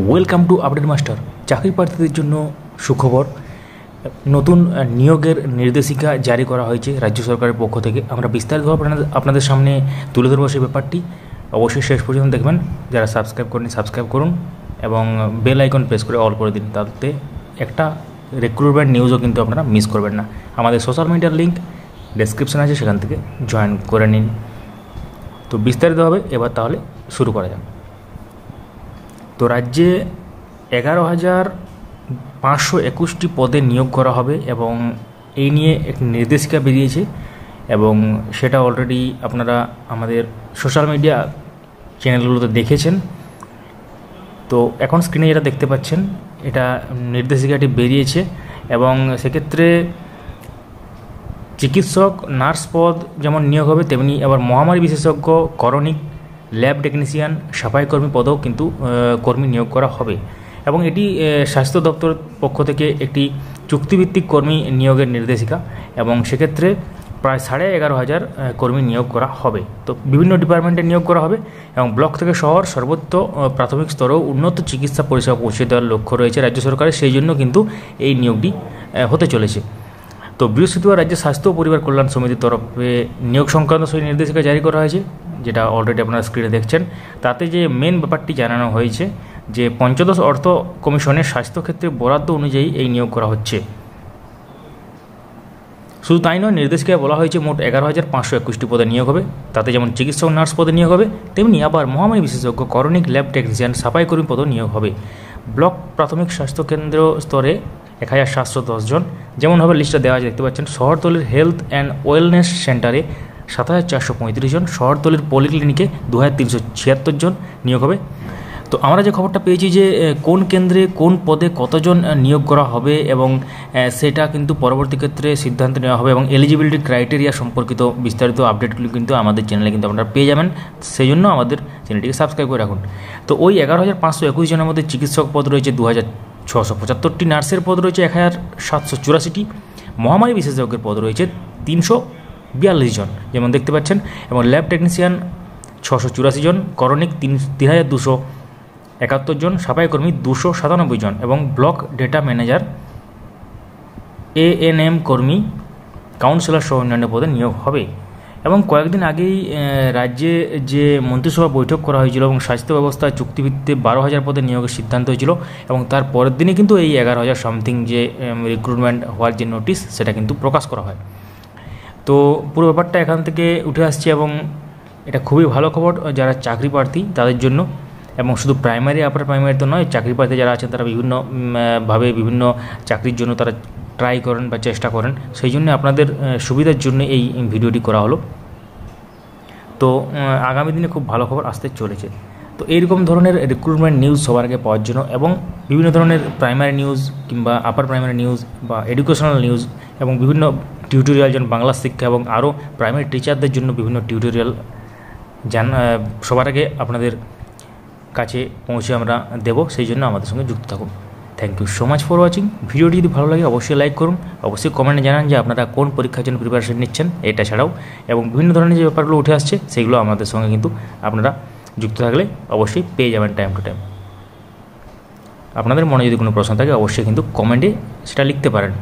Welcome to update master. চাকরি প্রার্থীদের জন্য সুখবর, নতুন নিয়োগের নির্দেশিকা জারি করা হয়েছে রাজ্য সরকারের পক্ষ থেকে। আমরা বিস্তারিতভাবে আপনাদের সামনে তুলে ধরবো সেই ব্যাপারটি। অবশ্যই শেষ পর্যন্ত দেখবেন। যারা সাবস্ক্রাইব করেন সাবস্ক্রাইব করুন এবং বেল আইকন প্রেস করে অল করে দিন, তাতে একটা রিক্রুটমেন্ট নিউজও কিন্তু আপনারা মিস করবেন না। আমাদের সোশ্যাল মিডিয়ার লিঙ্ক ডেসক্রিপশানে আছে, সেখান থেকে জয়েন করে নিন। তো বিস্তারিত হবে, এবার তাহলে শুরু করা যাক। তো রাজ্যে 11,521টি পদে নিয়োগ করা হবে এবং এই নিয়ে এক নির্দেশিকা বেরিয়েছে এবং সেটা অলরেডি আপনারা আমাদের সোশ্যাল মিডিয়া চ্যানেলগুলোতে দেখেছেন। তো এখন স্ক্রিনে যেটা দেখতে পাচ্ছেন, এটা নির্দেশিকাটি বেরিয়েছে এবং সেক্ষেত্রে চিকিৎসক, নার্স পদ যেমন নিয়োগ হবে, তেমনি আবার মহামারী বিশেষজ্ঞ, করণিক, ল্যাব টেকনিশিয়ান, সাফাই কর্মী পদেও কিন্তু কর্মী নিয়োগ করা হবে এবং এটি স্বাস্থ্য দপ্তরের পক্ষ থেকে একটি চুক্তিভিত্তিক কর্মী নিয়োগের নির্দেশিকা এবং সেক্ষেত্রে প্রায় 11,500 কর্মী নিয়োগ করা হবে। তো বিভিন্ন ডিপার্টমেন্টে নিয়োগ করা হবে এবং ব্লক থেকে শহর সর্বোচ্চ প্রাথমিক স্তরেও উন্নত চিকিৎসা পরিষেবা পৌঁছে দেওয়ার লক্ষ্য রয়েছে রাজ্য সরকারের। সেই জন্য কিন্তু এই নিয়োগটি হতে চলেছে। তো বৃহস্পতিবার রাজ্যের স্বাস্থ্য ও পরিবার কল্যাণ সমিতির তরফে নিয়োগ সংক্রান্ত সেই নির্দেশিকা জারি করা হয়েছে, যেটা অলরেডি আপনারা স্ক্রিনে দেখছেন। তাতে যে মেন ব্যাপারটি জানানো হয়েছে যে পঞ্চদশ অর্থ কমিশনের স্বাস্থ্যক্ষেত্রে বরাদ্দ অনুযায়ী এই নিয়োগ করা হচ্ছে। শুধু তাই নয়, নির্দেশিকায় বলা হয়েছে মোট 11,521টি পদে নিয়োগ হবে। তাতে যেমন চিকিৎসক, নার্স পদে নিয়োগ হবে, তেমনি আবার মহামারী বিশেষজ্ঞ, করণিক, ল্যাব টেকনিশিয়ান, সাফাই কর্মী পদও নিয়োগ হবে। ব্লক প্রাথমিক স্বাস্থ্যকেন্দ্র স্তরে 1,710 জন, যেমন হবে লিস্টটা দেওয়া আছে দেখতে পাচ্ছেন। শহরতলির হেলথ অ্যান্ড ওয়েলনেস সেন্টারে 7,435 জন, শহরতলির পলিক্লিনিকে 2,376 জন নিয়োগ হবে। তো আমরা যে খবরটা পেয়েছি যে কোন কেন্দ্রে কোন পদে কতজন নিয়োগ করা হবে এবং সেটা কিন্তু পরবর্তী ক্ষেত্রে সিদ্ধান্ত নেওয়া হবে এবং এলিজিবিলিটি ক্রাইটেরিয়া সম্পর্কিত বিস্তারিত আপডেটগুলি কিন্তু আমাদের চ্যানেলে কিন্তু আপনারা পেয়ে যাবেন। সেই জন্য আমাদের চ্যানেলটিকে সাবস্ক্রাইব করে রাখুন। তো ওই 11,521 জনের মধ্যে চিকিৎসক পদ রয়েছে 2,675টি, নার্সের পদ রয়েছে 1,784টি, মহামারী বিশেষজ্ঞের পদ রয়েছে 342 জন যেমন দেখতে পাচ্ছেন, এবং ল্যাব টেকনিশিয়ান 684 জন, করণিক 3,271 জন, সাফাই কর্মী 297 জন এবং ব্লক ডেটা ম্যানেজার, ANM কর্মী, কাউন্সিলর সহ অন্যান্য পদে নিয়োগ হবে। এবং কয়েকদিন আগেই রাজ্যে যে মন্ত্রিসভা বৈঠক করা হয়েছিল এবং স্বাস্থ্য ব্যবস্থায় চুক্তিভিত্তিতে 12,000 পদে নিয়োগের সিদ্ধান্ত হয়েছিল এবং তার পরের দিনে কিন্তু এই 11,000 সামথিং যে রিক্রুটমেন্ট হওয়ার যে নোটিশ, সেটা কিন্তু প্রকাশ করা হয়। তো পুরো ব্যাপারটা এখান থেকে উঠে আসছে এবং এটা খুবই ভালো খবর যারা চাকরি প্রার্থী তাদের জন্য, এবং শুধু প্রাইমারি আপার প্রাইমারি তো নয়, চাকরি প্রার্থী যারা আছেন তারা বিভিন্নভাবে বিভিন্ন চাকরির জন্য তারা ট্রাই করেন বা চেষ্টা করেন। সেই জন্য আপনাদের সুবিধার জন্য এই ভিডিওটি করা হলো। তো আগামী দিনে খুব ভালো খবর আসতে চলেছে। তো এইরকম ধরনের রিক্রুটমেন্ট নিউজ সবার আগে পাওয়ার জন্য এবং বিভিন্ন ধরনের প্রাইমারি নিউজ কিংবা আপার প্রাইমারি নিউজ বা এডুকেশনাল নিউজ এবং বিভিন্ন টিউটোরিয়াল, যেমন বাংলা শিক্ষা এবং আরও প্রাইমারি টিচারদের জন্য বিভিন্ন টিউটোরিয়াল সবার আগে আপনাদের কাছে পৌঁছে আমরা দেব। সেই জন্য আমাদের সঙ্গে যুক্ত থাকুন। Thank you so much for watching. ভিডিওটি যদি ভালো লাগে অবশ্যই লাইক করুন, অবশ্যই কমেন্টে জানান যে আপনারা কোন পরীক্ষার জন্য প্রিপারেশন নিচ্ছেন এটা ছাড়াও, এবং বিভিন্ন ধরনের যে ব্যাপারগুলো উঠে আসছে সেগুলো আমাদের সঙ্গে কিন্তু আপনারা যুক্ত থাকলে অবশ্যই পেয়ে যাবেন টাইম টু টাইম। আপনাদের মনে যদি কোনো প্রশ্ন থাকে অবশ্যই কিন্তু কমেন্টে সেটা লিখতে পারেন।